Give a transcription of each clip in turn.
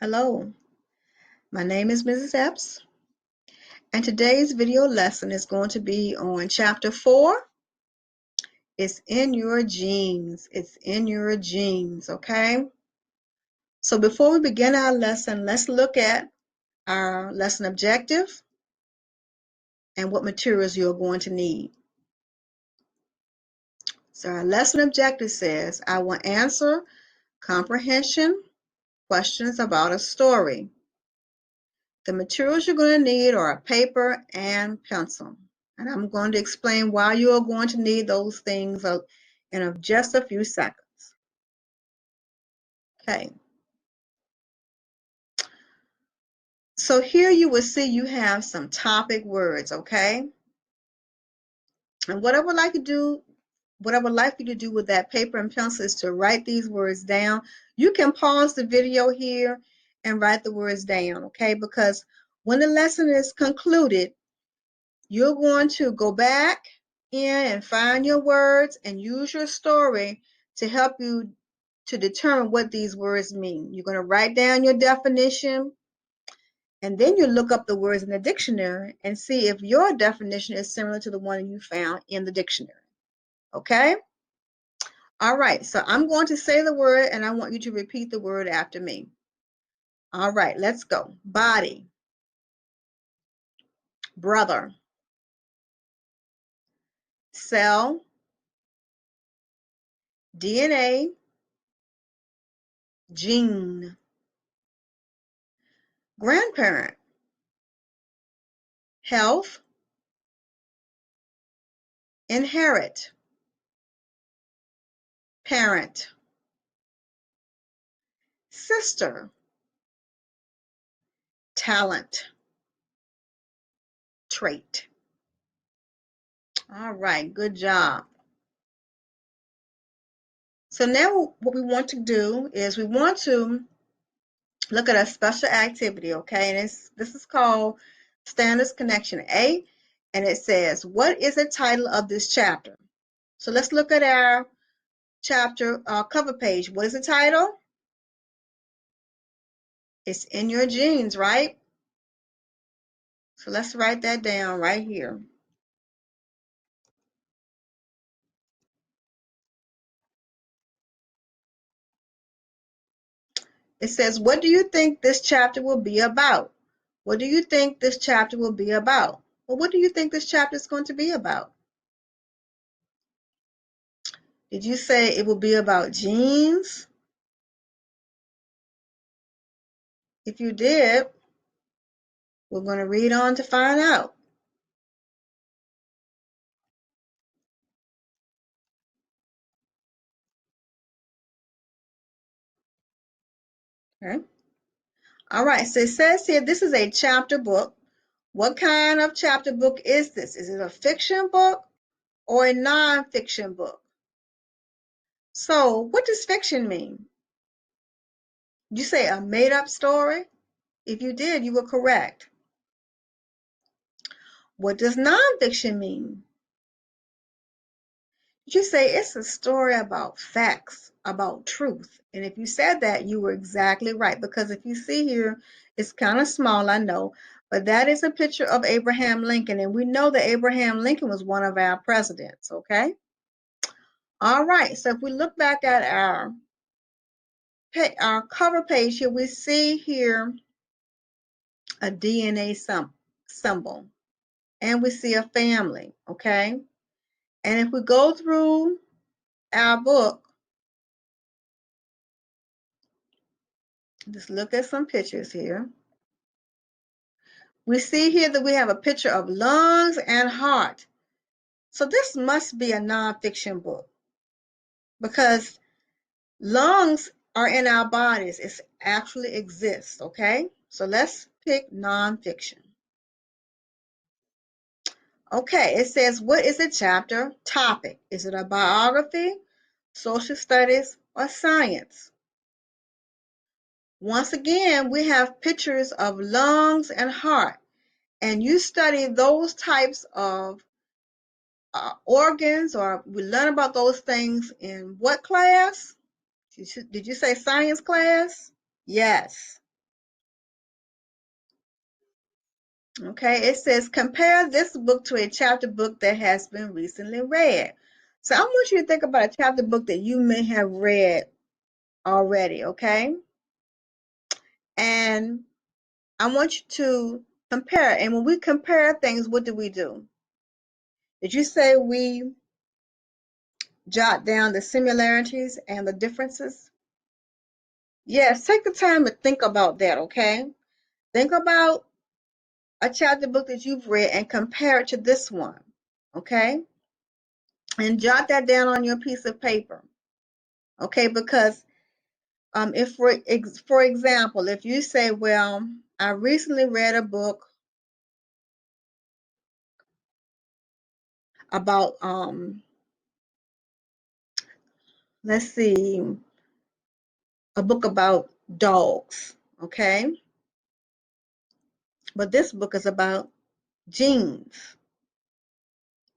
Hello, my name is Mrs. Epps, and today's video lesson is going to be on Chapter 4. It's in your genes. It's in your genes, okay? So before we begin our lesson, let's look at our lesson objective and what materials you're going to need. So our lesson objective says, I will answer comprehension questions about a story. The materials you're going to need are a paper and pencil. And I'm going to explain why you are going to need those things in just a few seconds. Okay. So here you will see you have some topic words, okay? And what I would like you to do with that paper and pencil is to write these words down. You can pause the video here and write the words down, okay? Because when the lesson is concluded, you're going to go back in and find your words and use your story to help you to determine what these words mean. You're going to write down your definition, and then you look up the words in the dictionary and see if your definition is similar to the one you found in the dictionary. Okay? All right, so I'm going to say the word, and I want you to repeat the word after me. All right, let's go. Body, brother, cell, DNA, gene, grandparent, health, inherit, parent, sister, talent, trait. All right, good job. So now what we want to do is we want to look at a special activity, okay? And this is called Standards Connection A, and it says, what is the title of this chapter? So let's look at our chapter cover page. What is the title? It's In Your Genes, right? So let's write that down right here. It says, what do you think this chapter will be about? What do you think this chapter will be about? Well, what do you think this chapter is going to be about? Did you say it will be about genes? If you did, we're going to read on to find out. Okay. All right, so it says here, this is a chapter book. What kind of chapter book is this? Is it a fiction book or a non-fiction book? So what does fiction mean? Did you say a made-up story? If you did, you were correct. What does non-fiction mean? Did you say it's a story about facts, about truth? And if you said that, you were exactly right. Because if you see here, it's kind of small, I know, but that is a picture of Abraham Lincoln. And we know that Abraham Lincoln was one of our presidents, okay? All right, so if we look back at our cover page here, we see here a DNA symbol, and we see a family, okay? And if we go through our book, just look at some pictures here. We see here that we have a picture of lungs and heart. So this must be a nonfiction book because lungs are in our bodies. It actually exists, okay? So let's pick nonfiction. Okay, it says, what is the chapter topic? Is it a biography, social studies, or science? Once again, we have pictures of lungs and heart, and you study those types of organs, or we learn about those things in what class? Did you say science class? Yes. Okay, it says compare this book to a chapter book that has been recently read. So I want you to think about a chapter book that you may have read already, okay? And I want you to compare. And when we compare things, what do we do? Did you say we jot down the similarities and the differences? Yes, take the time to think about that, okay? Think about a chapter book that you've read and compare it to this one, okay? And jot that down on your piece of paper, okay? Because if for example, if you say, well, I recently read a book about let's see, a book about dogs, okay? But this book is about genes.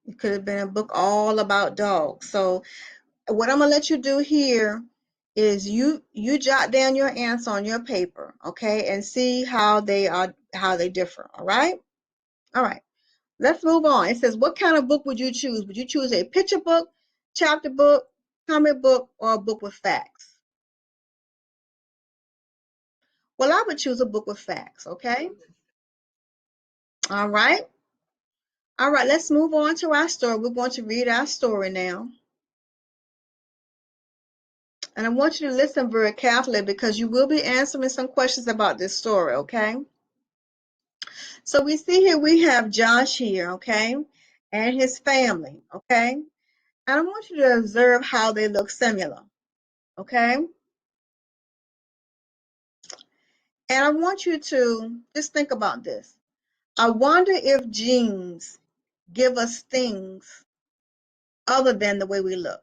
It could have been a book all about dogs. So what I'm gonna let you do here is you jot down your answer on your paper, okay, and see how they differ. All right. Let's move on. It says, what kind of book would you choose? Would you choose a picture book, chapter book, comic book, or a book with facts? Well, I would choose a book with facts, okay? All right. All right, let's move on to our story. We're going to read our story now. And I want you to listen very carefully because you will be answering some questions about this story, okay? So we see here we have Josh here, okay, and his family, okay? And I want you to observe how they look similar, okay? And I want you to just think about this. I wonder if genes give us things other than the way we look,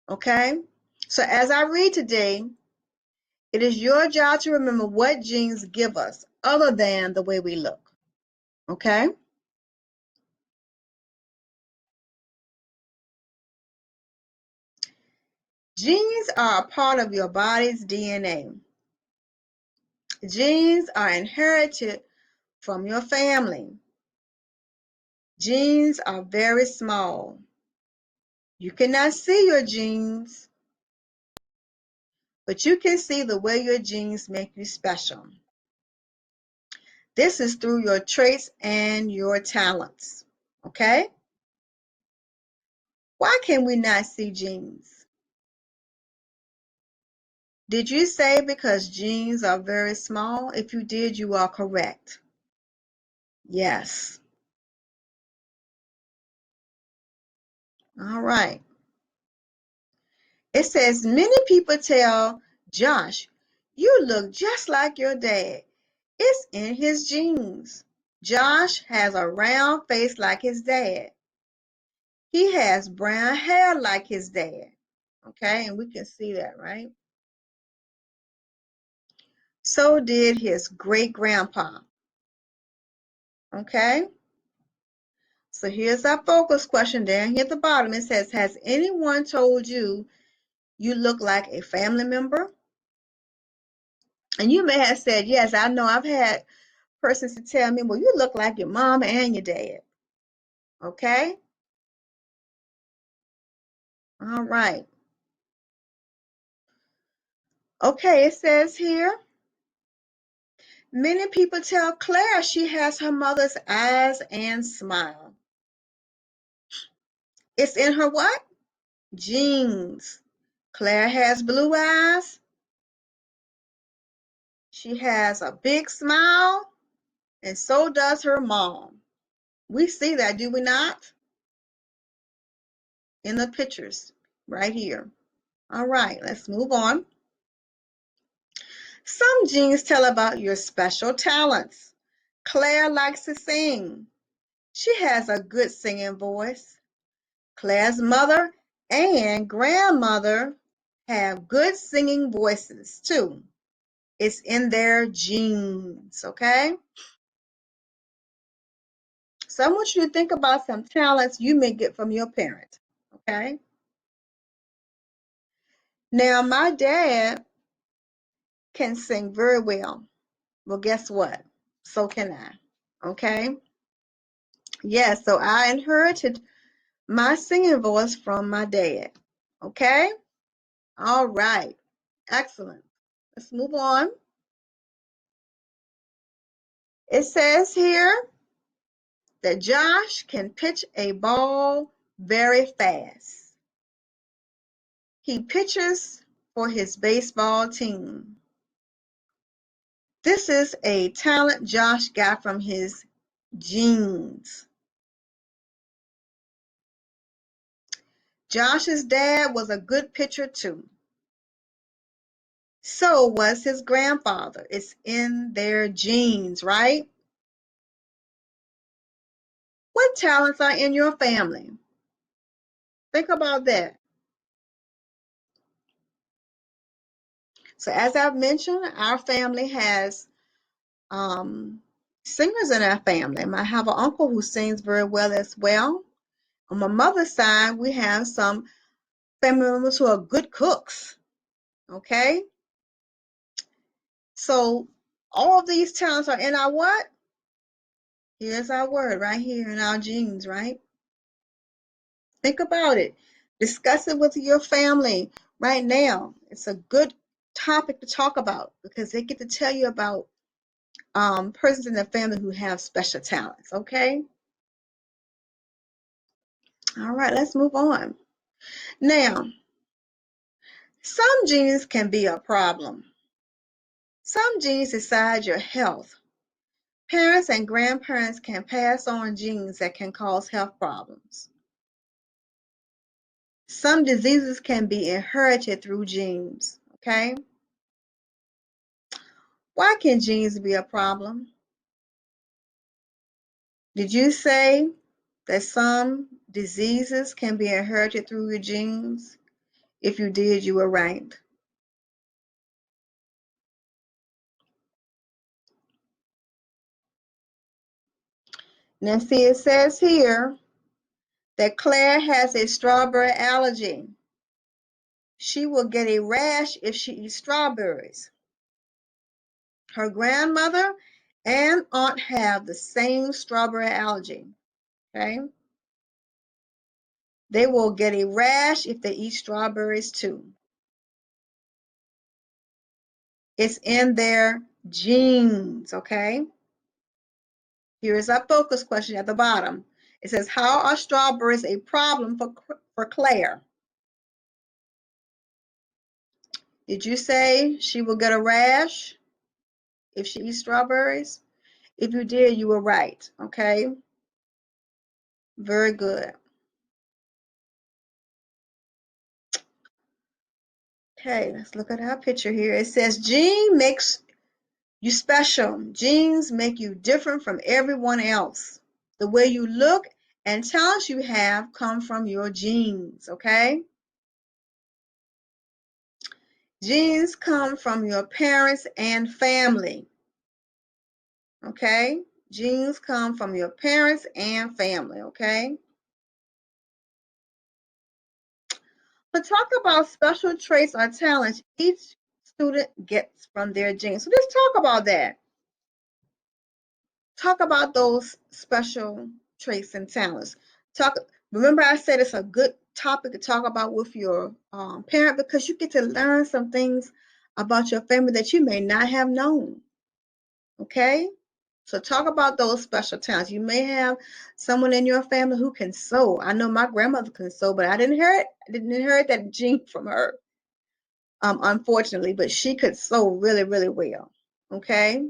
okay? So as I read today, it is your job to remember what genes give us other than the way we look, okay? Genes are a part of your body's DNA. Genes are inherited from your family. Genes are very small. You cannot see your genes, but you can see the way your genes make you special. This is through your traits and your talents, okay? Why can we not see genes? Did you say because genes are very small? If you did, you are correct. Yes. All right. It says many people tell Josh, you look just like your dad. It's in his genes. Josh has a round face like his dad. He has brown hair like his dad. Okay, and we can see that, right? So did his great grandpa. Okay, so here's our focus question down here at the bottom. It says, has anyone told you you look like a family member? And you may have said, yes, I know I've had persons to tell me, well, you look like your mom and your dad. Okay, all right. Okay, it says here, many people tell Clara she has her mother's eyes and smile. It's in her what? Genes. Claire has blue eyes. She has a big smile, and so does her mom. We see that, do we not? In the pictures right here. All right, let's move on. Some genes tell about your special talents. Claire likes to sing. She has a good singing voice. Claire's mother and grandmother have good singing voices too. It's in their genes, okay? So I want you to think about some talents you may get from your parent, okay? Now, my dad can sing very well. Well, guess what? so can I. Okay? Yes, so I inherited my singing voice from my dad. Okay? All right. Excellent. Let's move on. It says here that Josh can pitch a ball very fast. He pitches for his baseball team. This is a talent Josh got from his genes. Josh's dad was a good pitcher too. So was his grandfather. It's in their genes, right? What talents are in your family? Think about that. So as I've mentioned, our family has singers in our family. I have an uncle who sings very well as well. On my mother's side, we have some family members who are good cooks. Okay? So all of these talents are in our what? Here's our word right here in our genes, right? Think about it. Discuss it with your family right now. It's a good topic to talk about because they get to tell you about persons in the family who have special talents, okay? All right, let's move on. Now, some genes can be a problem. Some genes decide your health. Parents and grandparents can pass on genes that can cause health problems. Some diseases can be inherited through genes, okay? Why can genes be a problem? Did you say that some diseases can be inherited through your genes? If you did, you were right. Now, see, it says here that Claire has a strawberry allergy. She will get a rash if she eats strawberries. Her grandmother and aunt have the same strawberry allergy. Okay? They will get a rash if they eat strawberries too. It's in their genes, okay? Here is our focus question at the bottom. It says, how are strawberries a problem for Claire? Did you say she will get a rash if she eats strawberries? If you did, you were right, okay? Very good. Okay, let's look at our picture here. It says, gene makes you special. Genes make you different from everyone else. The way you look and talents you have come from your genes, okay? Genes come from your parents and family, okay? Genes come from your parents and family, okay? But talk about special traits or talents each student gets from their genes. So let's talk about that. Talk about those special traits and talents. Remember I said it's a good topic to talk about with your parent because you get to learn some things about your family that you may not have known. Okay? So talk about those special talents. You may have someone in your family who can sew. I know my grandmother can sew, but I didn't inherit that gene from her, unfortunately, but she could sew really, really well. Okay?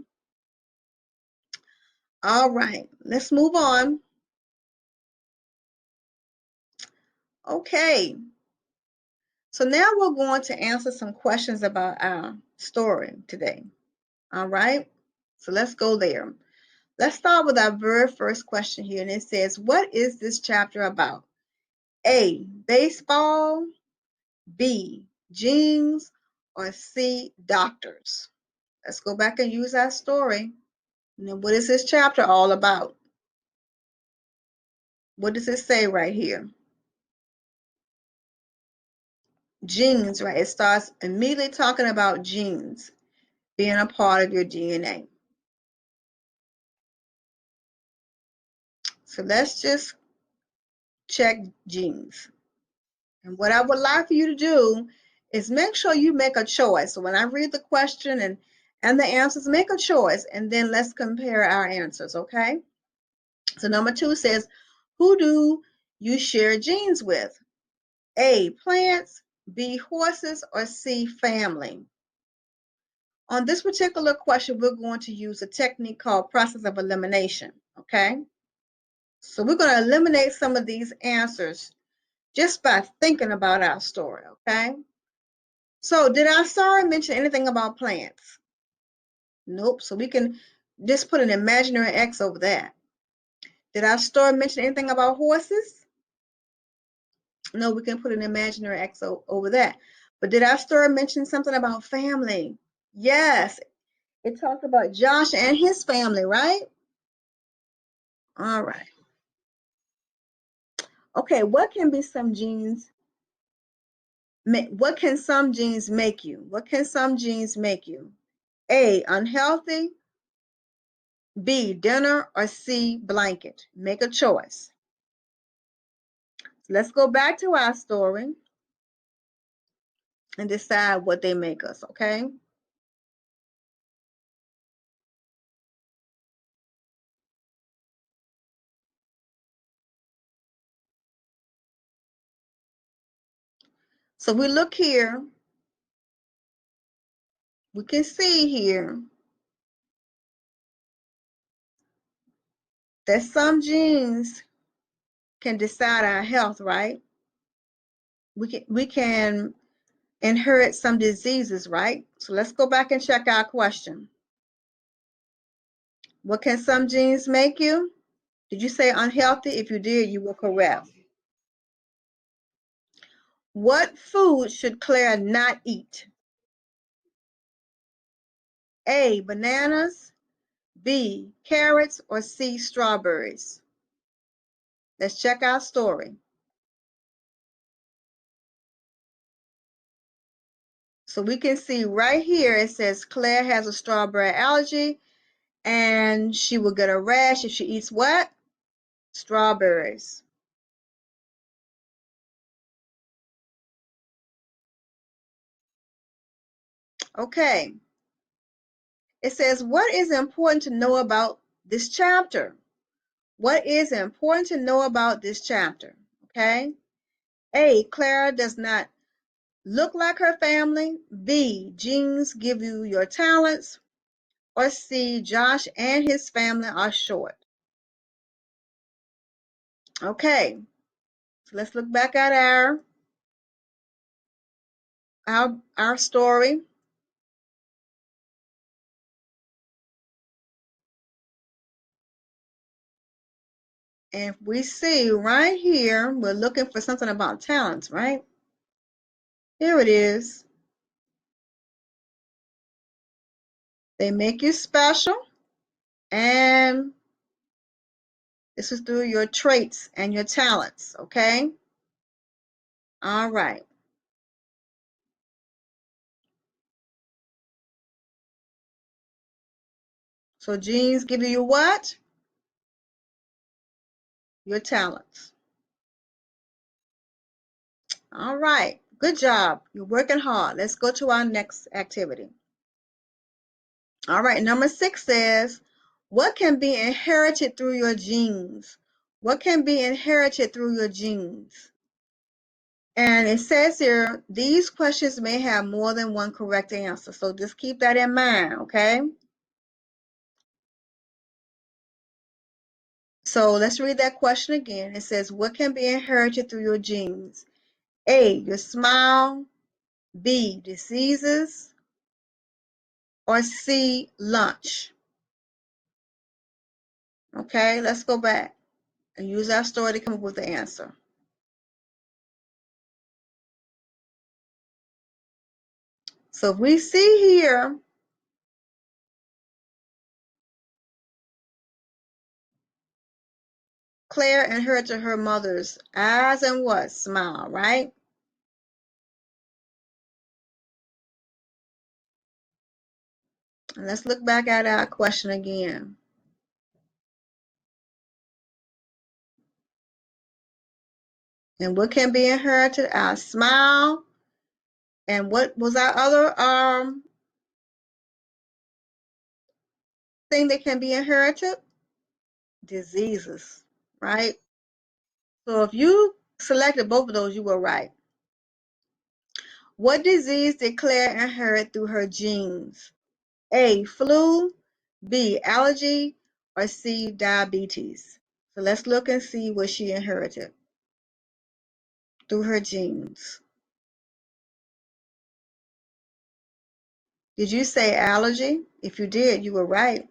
All right, let's move on. Okay, so now we're going to answer some questions about our story today. All right, so let's go there. Let's start with our very first question here, and it says, what is this chapter about? A, baseball, B, genes, or C, doctors? Let's go back and use our story. Now, what is this chapter all about? What does it say right here? Genes, right? It starts immediately talking about genes being a part of your DNA. So let's just check genes. And what I would like for you to do is make sure you make a choice. So when I read the question and the answers, make a choice, and then let's compare our answers, okay? So number 2 says, who do you share genes with? A, plants, B, horses, or C, family? On this particular question, we're going to use a technique called process of elimination, okay? So we're going to eliminate some of these answers just by thinking about our story, okay? So did our story mention anything about plants? Nope. So we can just put an imaginary X over that. Did our story mention anything about horses? No, we can put an imaginary X over that. But did our story mention something about family? Yes. It talked about Josh and his family, right? All right. Okay, what can be some genes? What can some genes make you? What can some genes make you? A, unhealthy, B, dinner, or C, blanket. Make a choice. So let's go back to our story and decide what they make us, okay? So we look here, we can see here that some genes can decide our health, right? We can inherit some diseases, right? So let's go back and check our question. What can some genes make you? Did you say unhealthy? If you did, you were correct. What food should Clara not eat? A, bananas, B, carrots, or C, strawberries? Let's check our story. So we can see right here, it says Claire has a strawberry allergy and she will get a rash if she eats what? Strawberries. Okay. It says, what is important to know about this chapter? What is important to know about this chapter? Okay. A, Clara does not look like her family. B, genes give you your talents. Or C, Josh and his family are short. Okay, so let's look back at our story. And we see right here, we're looking for something about talents, right? Here it is. They make you special, and this is through your traits and your talents, okay? All right. So genes give you what? Your talents. All right. Good job. You're working hard. Let's go to our next activity. All right. Number 6 says, what can be inherited through your genes? What can be inherited through your genes? And it says here, these questions may have more than one correct answer. So just keep that in mind, okay? So let's read that question again. It says, what can be inherited through your genes? A, your smile, B, diseases, or C, lunch. Okay, let's go back and use our story to come up with the answer. So if we see here, Claire inherited her mother's eyes and what? Smile, right? And let's look back at our question again. And what can be inherited? Our smile. And what was our other thing that can be inherited? Diseases, right? So if you selected both of those, you were right. What disease did Claire inherit through her genes? A, flu, B, allergy, or C, diabetes? So let's look and see what she inherited through her genes. Did you say allergy? If you did, you were right.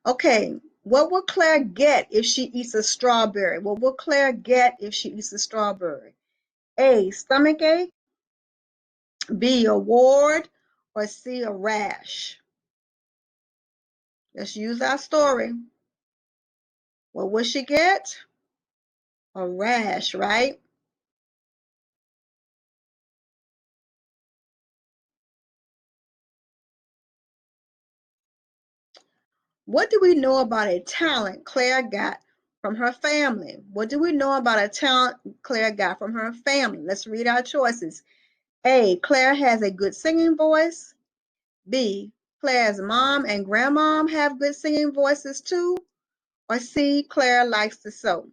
Okay, what will Claire get if she eats a strawberry? What will Claire get if she eats a strawberry? A, stomachache, B, a wart, or C, a rash? Let's use our story. What will she get? A rash, right? What do we know about a talent Claire got from her family? What do we know about a talent Claire got from her family? Let's read our choices. A, Claire has a good singing voice. B, Claire's mom and grandmom have good singing voices too. Or C, Claire likes to sew.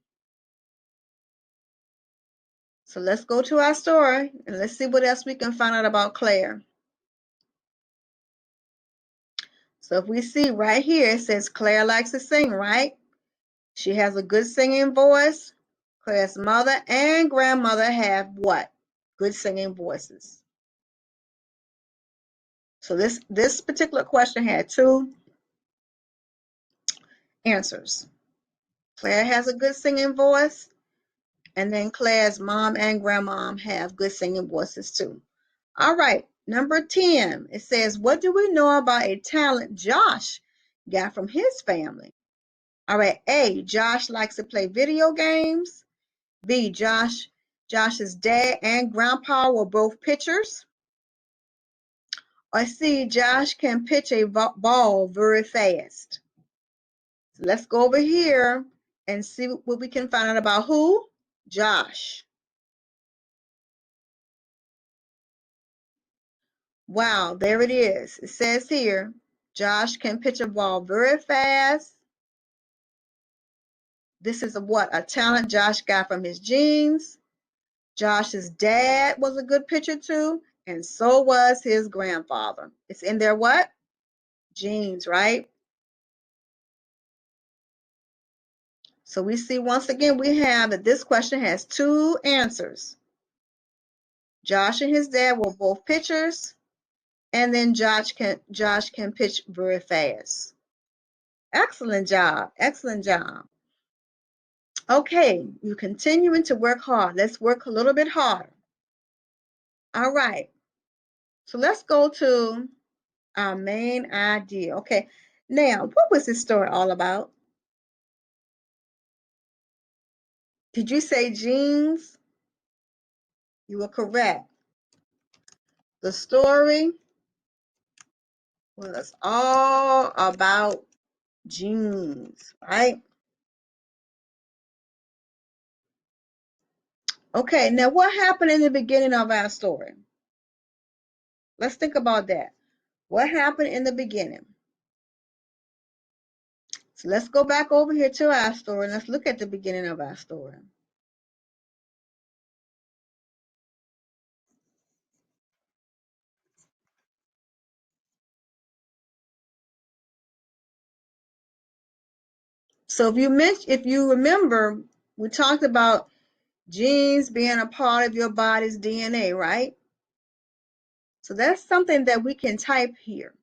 So let's go to our story and let's see what else we can find out about Claire. So if we see right here, it says Claire likes to sing, right? She has a good singing voice. Claire's mother and grandmother have what? Good singing voices. So this particular question had two answers. Claire has a good singing voice, and then Claire's mom and grandmom have good singing voices too. All right, number 10, it says, what do we know about a talent Josh got from his family? All right, A, Josh likes to play video games. B, Josh's dad and grandpa were both pitchers. Or C, Josh can pitch a ball very fast. So let's go over here and see what we can find out about who? Josh. Wow, there it is. It says here, Josh can pitch a ball very fast. This is a talent Josh got from his genes. Josh's dad was a good pitcher too, and so was his grandfather. It's in their what? Genes, right? So we see once again we have that this question has two answers. Josh and his dad were both pitchers, and then Josh can pitch very fast. Excellent job. Excellent job. Okay, you're continuing to work hard. Let's work a little bit harder. All right. So let's go to our main idea. Okay. Now, what was this story all about? Did you say genes? You were correct. The story was all about genes, right? Okay, now what happened in the beginning of our story? Let's think about that. What happened in the beginning? So let's go back over here to our story and let's look at the beginning of our story. So if you remember, we talked about genes being a part of your body's DNA, right? So that's something that we can type here.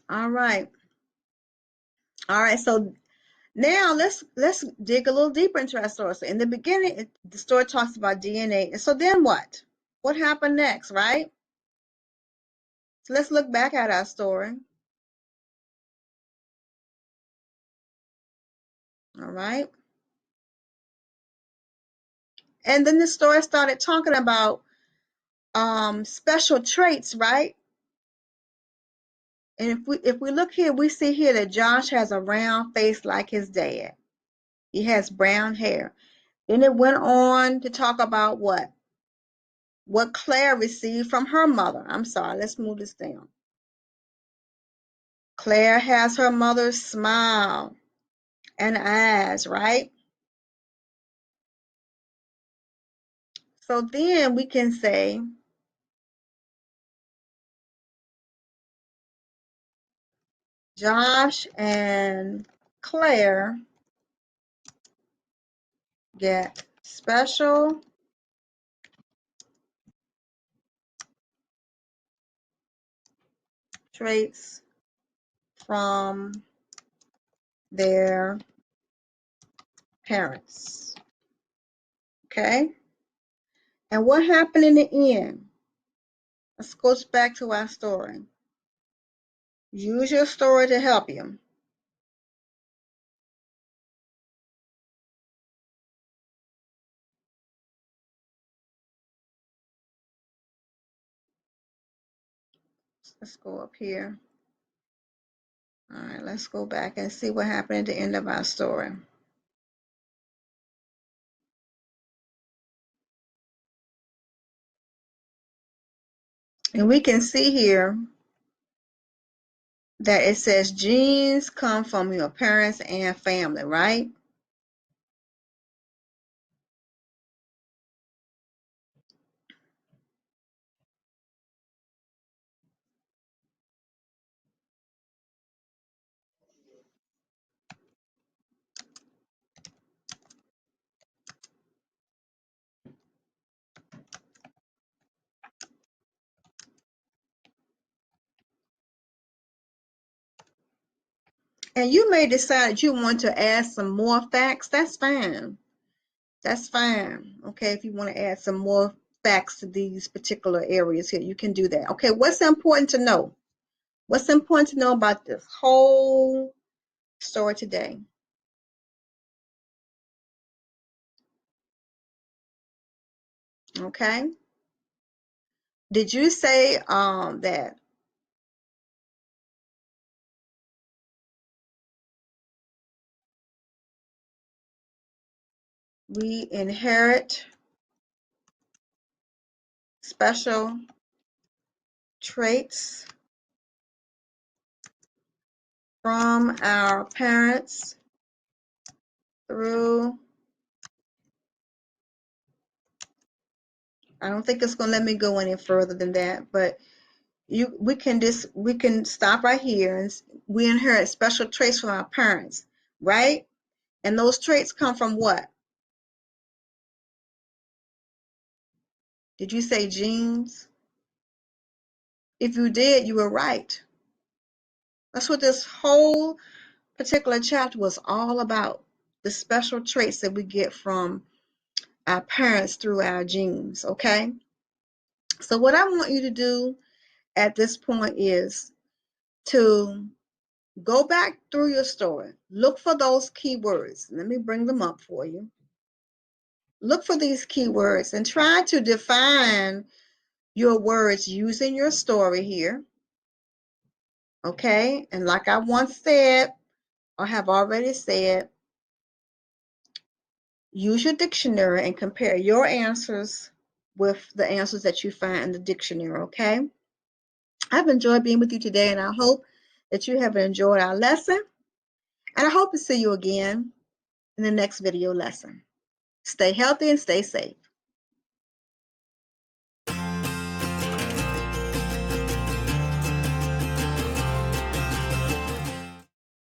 All right. All right. So now let's dig a little deeper into our story. So in the beginning, the story talks about DNA. And so then what? What happened next, right? So let's look back at our story. All right. And then the story started talking about special traits, right? And if we look here, we see here that Josh has a round face like his dad. He has brown hair. Then it went on to talk about what? What Claire received from her mother. I'm sorry, let's move this down. Claire has her mother's smile and eyes, right? So then we can say Josh and Claire get special traits from their parents. Okay? And what happened in the end? Let's go back to our story. Use your story to help you. Let's go up here. All right, let's go back and see what happened at the end of our story. And we can see here that it says genes come from your parents and family, right? And you may decide that you want to add some more facts. That's fine. That's fine. Okay, if you want to add some more facts to these particular areas here, you can do that. Okay, what's important to know? What's important to know about this whole story today? Okay. Did you say that we inherit special traits from our parents through, I don't think it's going to let me go any further than that, but we can stop right here, and we inherit special traits from our parents, right? And those traits come from what? Did you say genes? If you did, you were right. That's what this whole particular chapter was all about, the special traits that we get from our parents through our genes, okay? So what I want you to do at this point is to go back through your story. Look for those keywords. Let me bring them up for you. Look for these keywords and try to define your words using your story here, okay? And like I once said, or have already said, use your dictionary and compare your answers with the answers that you find in the dictionary, okay? I've enjoyed being with you today, and I hope that you have enjoyed our lesson. And I hope to see you again in the next video lesson. Stay healthy and stay safe.